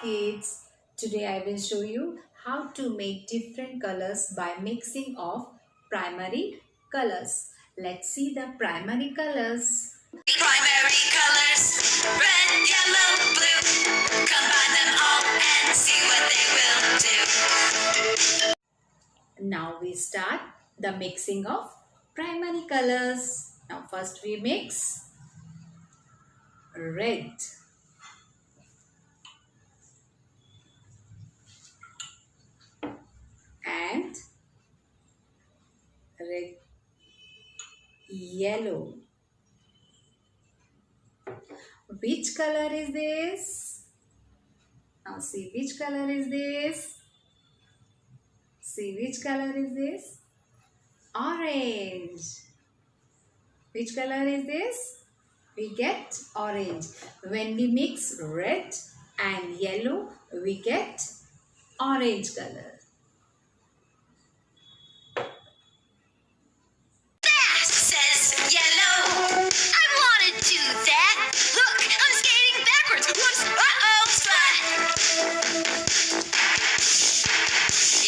kids. Today I will show you how to make different colors by mixing of primary colors. Let's see the primary colors. Primary colors, red, yellow, blue. Combine them all and see what they will do. Now we start the mixing of primary colors. Now first we mix red. And red, yellow. Which color is this? Now see which color is this? See which color is this? Orange. Which color is this? We get orange. When we mix red and yellow, we get orange color. That says yellow. I want to do that. Look, I'm skating backwards. Whoops. Uh-oh, splat.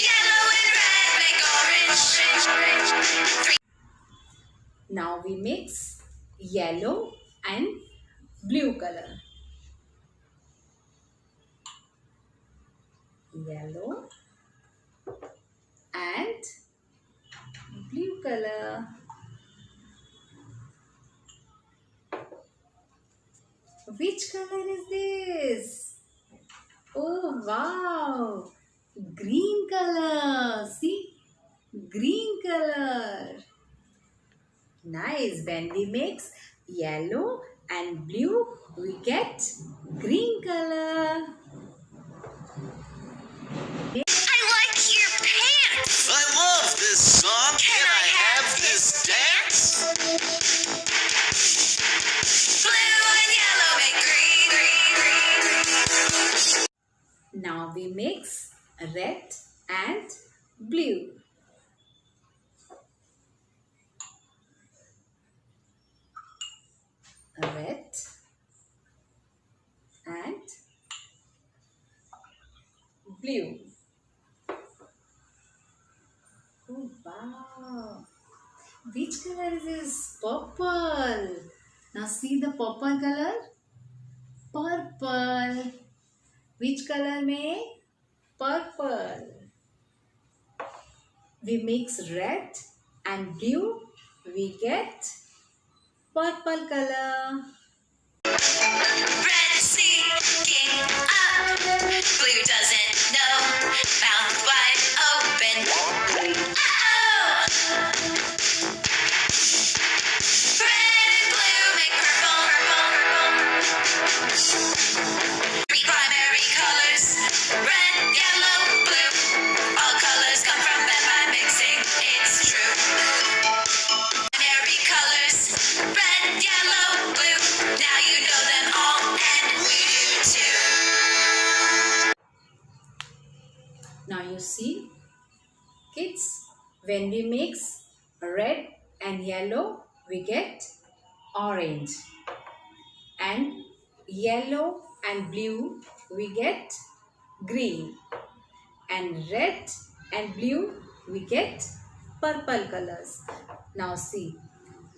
Yellow and red make orange. Now we mix yellow and blue color. Yellow and blue color. Which color is this? Oh wow! Green color. See? Green color. Nice. When we mix yellow and blue, we get green color. I like your pants. I love this song. Can I have this dance? Blue and yellow make green. Now we mix red and blue. Red and blue. Oh wow! Which color is this? Purple. Now see the purple color? Purple. Which color में? Purple. We mix red and blue. We get purple color. Red sneaking up. Blue doesn't know. Mouth wide open. Uh-oh! Red and blue make purple. Three primary colors. Red, yellow, blue. All colors come from them by mixing. It's true. Primary colors. Red, yellow, blue. Now you know them all and we do too. Now you see, kids, when we mix red and yellow, we get orange. And yellow and blue, we get green. And red and blue, we get purple colors. Now see,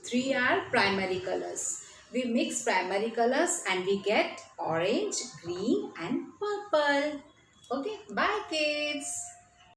three are primary colors. We mix primary colors and we get orange, green and purple. Okay, bye kids.